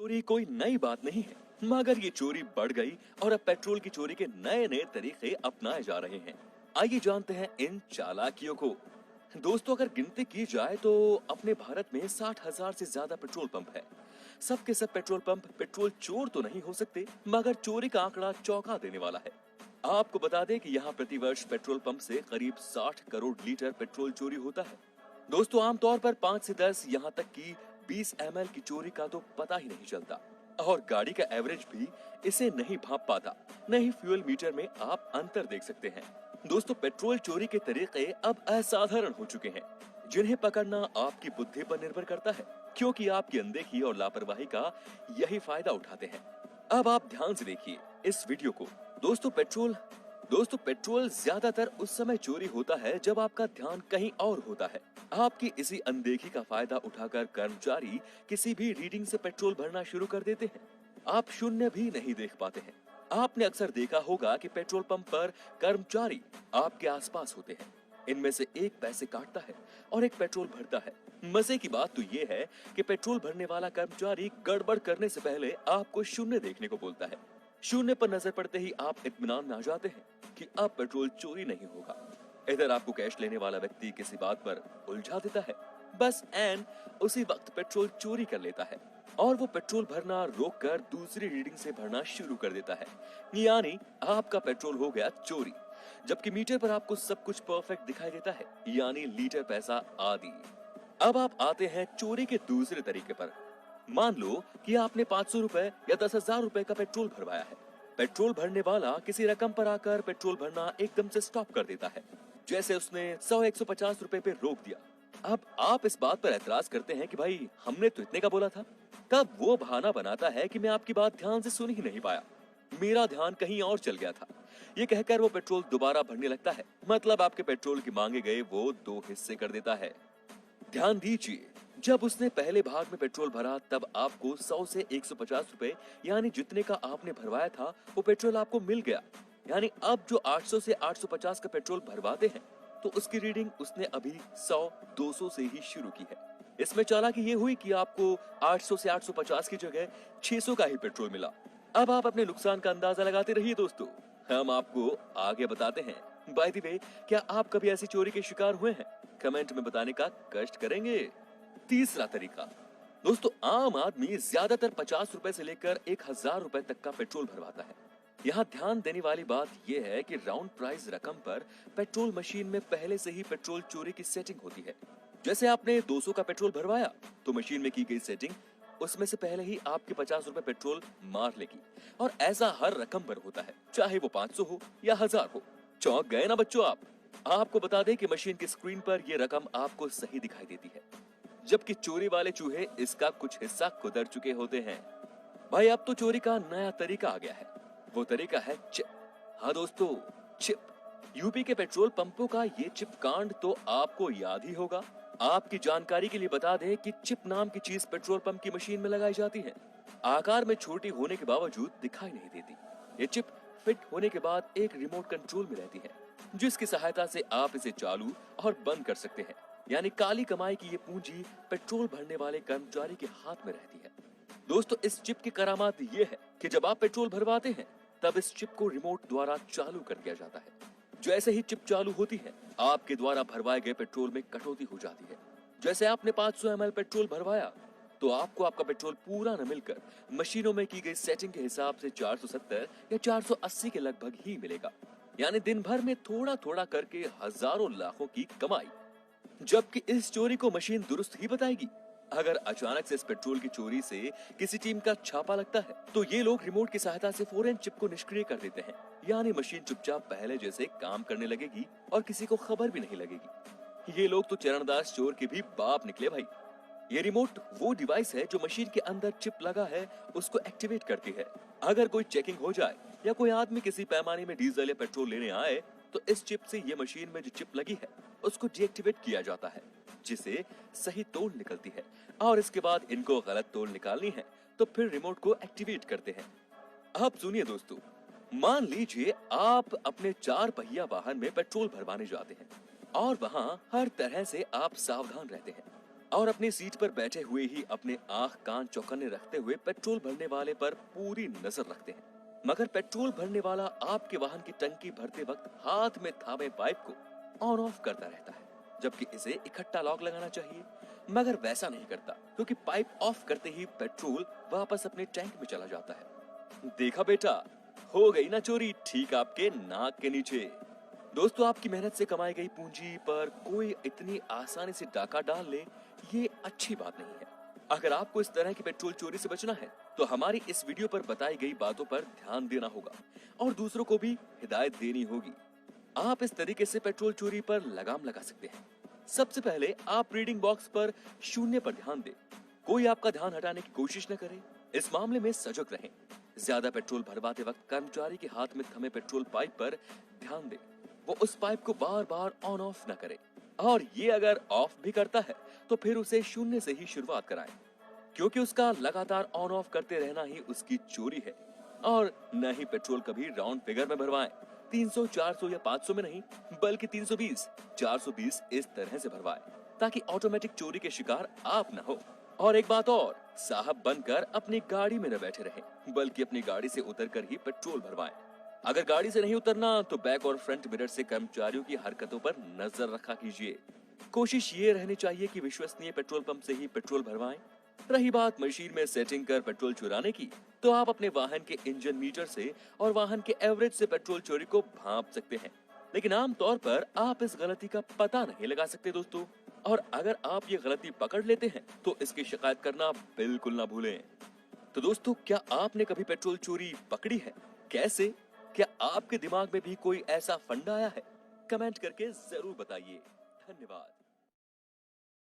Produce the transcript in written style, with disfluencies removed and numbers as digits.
चोरी कोई नई बात नहीं है, मगर ये चोरी बढ़ गई और अब पेट्रोल की चोरी के नए नए तरीके अपनाए जा रहे हैं। आइए जानते हैं इन चालाकियों को। दोस्तों, अगर गिनती की जाए तो अपने भारत में 60,000 से ज्यादा पेट्रोल पंप है। सब के सब पेट्रोल पंप पेट्रोल चोर तो नहीं हो सकते, मगर चोरी का आंकड़ा चौंका देने वाला है। आपको बता दें कि यहाँ प्रतिवर्ष पेट्रोल पंप से करीब 60 करोड़ लीटर पेट्रोल चोरी होता है। दोस्तों, आमतौर पर 5 से 10 यहाँ तक कि 20 ml की चोरी का तो पता ही नहीं चलता और गाड़ी का एवरेज भी इसे नहीं भांप पाता। नहीं फ्यूल मीटर में आप अंतर देख सकते हैं। दोस्तों, पेट्रोल चोरी के तरीके अब असाधारण हो चुके हैं, जिन्हें पकड़ना आपकी बुद्धि पर निर्भर करता है, क्योंकि आपकी अनदेखी और लापरवाही का यही फायदा उठाते हैं। अब आप ध्यान से देखिए इस वीडियो को। दोस्तों पेट्रोल ज्यादातर उस समय चोरी होता है जब आपका ध्यान कहीं और होता है। आपकी इसी अनदेखी का फायदा उठाकर कर्मचारी किसी भी रीडिंग से पेट्रोल भरना शुरू कर देते हैं। आप शून्य भी नहीं देख पाते हैं। आपने अक्सर देखा होगा कि पेट्रोल पंप पर कर्मचारी आपके आसपास होते हैं। इनमें से एक पैसे काटता है और एक पेट्रोल भरता है। मजे की बात तो ये है कि पेट्रोल भरने वाला कर्मचारी गड़बड़ करने से पहले आपको शून्य देखने को बोलता है। शून्य पर नजर पड़ते ही आप इत्मीनान में आ जाते हैं कि अब पेट्रोल चोरी नहीं होगा। इधर आपको कैश लेने वाला व्यक्ति किसी बात पर उलझा देता है। बस एन उसी वक्त पेट्रोल चोरी कर लेता है और वो पेट्रोल भरना रोककर दूसरी रीडिंग से भरना शुरू कर देता है। यानी आपका पेट्रोल हो गया चोरी, जबकि मीटर पर आपको सब कुछ परफेक्ट दिखाई देता है, यानी लीटर पैसा आदि। अब आप आते हैं चोरी के दूसरे तरीके पर। मान लो कि आपने 500 रुपए या 10,000 रुपए का पेट्रोल भरवाया है। पेट्रोल भरने वाला किसी रकम पर आकर पेट्रोल भरना एकदम से स्टॉप कर देता है, जैसे उसने 100-150 रुपए पे रोक दिया। अब आप इस बात पर एतराज करते हैं कि भाई हमने तो इतने का बोला था। तब वो बहाना बनाता है कि मैं आपकी बात ध्यान से सुन ही नहीं पाया, मेरा ध्यान कहीं और चल गया था। ये कहकर वो पेट्रोल दोबारा भरने लगता है। मतलब आपके पेट्रोल की मांगे गए वो 2 हिस्से कर देता है। ध्यान दीजिए, जब उसने पहले भाग में पेट्रोल भरा तब आपको 100 से 150 रुपए यानी जितने का आपने भरवाया था वो पेट्रोल आपको मिल गया। यानी अब जो 800 से 850 का पेट्रोल भरवाते हैं तो उसकी रीडिंग उसने अभी 100-200 से ही शुरू की है। इसमें चालाकी ये हुई कि आपको 800 से 850 की जगह 600 का ही पेट्रोल मिला। अब आप अपने नुकसान का अंदाजा लगाते रहिए दोस्तों, हम आपको आगे बताते हैं। बाय द वे, क्या आप कभी ऐसी चोरी के शिकार हुए हैं? कमेंट में बताने का कष्ट करेंगे। तीसरा तरीका, दोस्तों आम आदमी ज्यादातर 50 रुपए से लेकर 1,000 रुपए तक का पेट्रोल भरवाता है। यहाँ ध्यान देने वाली बात यह है कि राउंड प्राइस रकम पर पेट्रोल मशीन में पहले से ही पेट्रोल चोरी की सेटिंग होती है। जैसे आपने 200 का पेट्रोल भरवाया तो मशीन में की गई सेटिंग उसमें से पहले ही आपके 50 रुपए पेट्रोल मार लेगी। और ऐसा हर रकम पर होता है, चाहे वो 500 हो या 1000 हो। चौंक गए ना बच्चों आप? आपको बता दें कि मशीन की स्क्रीन पर ये रकम आपको सही दिखाई देती है, जबकि चोरी वाले चूहे इसका कुछ हिस्सा कुतर चुके होते हैं। भाई अब तो चोरी का नया तरीका आ गया है, वो तरीका है चिप। हाँ दोस्तों, चिप। यूपी के पेट्रोल पंपों का ये चिप कांड तो आपको याद ही होगा। आपकी जानकारी के लिए बता दें कि चिप नाम की चीज पेट्रोल पंप की मशीन में लगाई जाती है। आकार में छोटी होने के बावजूद दिखाई नहीं देती। ये चिप फिट होने के बाद एक रिमोट कंट्रोल में रहती है, जिसकी सहायता से आप इसे चालू और बंद कर सकते हैं। यानी काली कमाई की ये पूंजी पेट्रोल भरने वाले कर्मचारी के हाथ में रहती है। दोस्तों, इस चिप की करामात ये है कि जब आप पेट्रोल भरवाते हैं तब इस चिप को रिमोट द्वारा चालू कर दिया जाता है। जैसे ही चिप चालू होती है, आपके द्वारा भरवाए गए पेट्रोल में कटौती हो जाती है। जैसे आपने 500 ml पेट्रोल भरवाया तो आपको आपका पेट्रोल पूरा न मिलकर मशीनों में की गई सेटिंग के हिसाब से 470 या 480 के लगभग ही मिलेगा। यानी दिन भर में थोड़ा थोड़ा करके हजारों लाखों की कमाई, जबकि इस चोरी को मशीन दुरुस्त ही बताएगी। अगर अचानक से इस पेट्रोल की चोरी से किसी टीम का छापा लगता है तो ये लोग रिमोट की सहायता से फौरन चिप को निष्क्रिय कर देते हैं। यानी मशीन चुपचाप पहले जैसे काम करने लगेगी और किसी को खबर भी नहीं लगेगी। ये लोग तो चरणदास चोर के भी बाप निकले भाई। ये रिमोट वो डिवाइस है जो मशीन के अंदर चिप लगा है उसको एक्टिवेट करती है। अगर कोई चेकिंग हो जाए या कोई आदमी किसी पैमाने में डीजल या पेट्रोल लेने आए तो इस चिप से ये मशीन में जो चिप लगी है उसको डीएक्टिवेट किया जाता है, जिसे सही तोल निकलती है। और इसके बाद इनको गलत तोल निकालनी है तो फिर रिमोट को एक्टिवेट करते हैं। अब सुनिए दोस्तों, मान लीजिए आप अपने 4 पहिया वाहन में पेट्रोल भरवाने जाते हैं और वहाँ हर तरह से आप सावधान रहते हैं। और अपनी सीट पर बैठे हुए ही अपने आंख कान चौकन्ने रखते हुए पेट्रोल भरने वाले पर पूरी नजर रखते हैं। मगर पेट्रोल भरने वाला आपके वाहन की टंकी भरते वक्त हाथ में थामे पाइप को ऑन ऑफ करता रहता है, जबकि इसे इकट्ठा लॉक लगाना चाहिए, मगर वैसा नहीं करता क्योंकि पाइप ऑफ करते ही पेट्रोल वापस अपने टैंक में चला जाता है। देखा बेटा, हो गई ना चोरी ठीक आपके नाक के नीचे। दोस्तों, आपकी मेहनत से कमाई गई पूंजी पर कोई इतनी आसानी से डाका डाल ले, ये अच्छी बात नहीं है। अगर आपको इस तरह की पेट्रोल चोरी से बचना है तो हमारी इस वीडियो पर बताई गई बातों पर ध्यान देना होगा और दूसरों को भी हिदायत देनी होगी। आप इस तरीके से पेट्रोल चोरी पर लगाम लगा सकते हैं। सबसे पहले आप रीडिंग बॉक्स पर 0 पर ध्यान दें। कोई आपका ध्यान हटाने की कोशिश न करे। इस मामले में सजग रहें। ज्यादा पेट्रोल भरवाते वक्त कर्मचारी के हाथ में थमे पेट्रोल पाइप पर ध्यान दें। वो उस पाइप को बार बार ऑन ऑफ न करे, और ये अगर ऑफ भी करता है तो फिर उसे 0 से ही शुरुआत कराएं, क्योंकि उसका लगातार ऑन ऑफ करते रहना ही उसकी चोरी है। और न ही पेट्रोल कभी राउंड फिगर में भरवाएं। 300, 400 या 500 में नहीं, बल्कि 320, 420 इस तरह से भरवाएं, ताकि ऑटोमेटिक चोरी के शिकार आप न हो। और एक बात और, साहब बनकर अपनी गाड़ी में न बैठे रहें, बल्कि अपनी गाड़ी से उतरकर ही पेट्रोल भरवाएं। अगर गाड़ी से नहीं उतरना तो बैक और फ्रंट मिरर से कर्मचारियों की हरकतों पर नजर रखा कीजिए। कोशिश ये रहनी चाहिए कि विश्वसनीय पेट्रोल पंप से ही पेट्रोल भरवाएं। रही बात मशीन में सेटिंग कर पेट्रोल चुराने की, तो आप अपने वाहन के इंजन मीटर से और वाहन के एवरेज से पेट्रोल चोरी को भांप सकते हैं, लेकिन आमतौर पर आप इस गलती का पता नहीं लगा सकते दोस्तों। और अगर आप ये गलती पकड़ लेते हैं तो इसकी शिकायत करना बिल्कुल ना भूलें। तो दोस्तों, क्या आपने कभी पेट्रोल चोरी पकड़ी है? कैसे? क्या आपके दिमाग में भी कोई ऐसा फंडा आया है? कमेंट करके जरूर बताइए। धन्यवाद।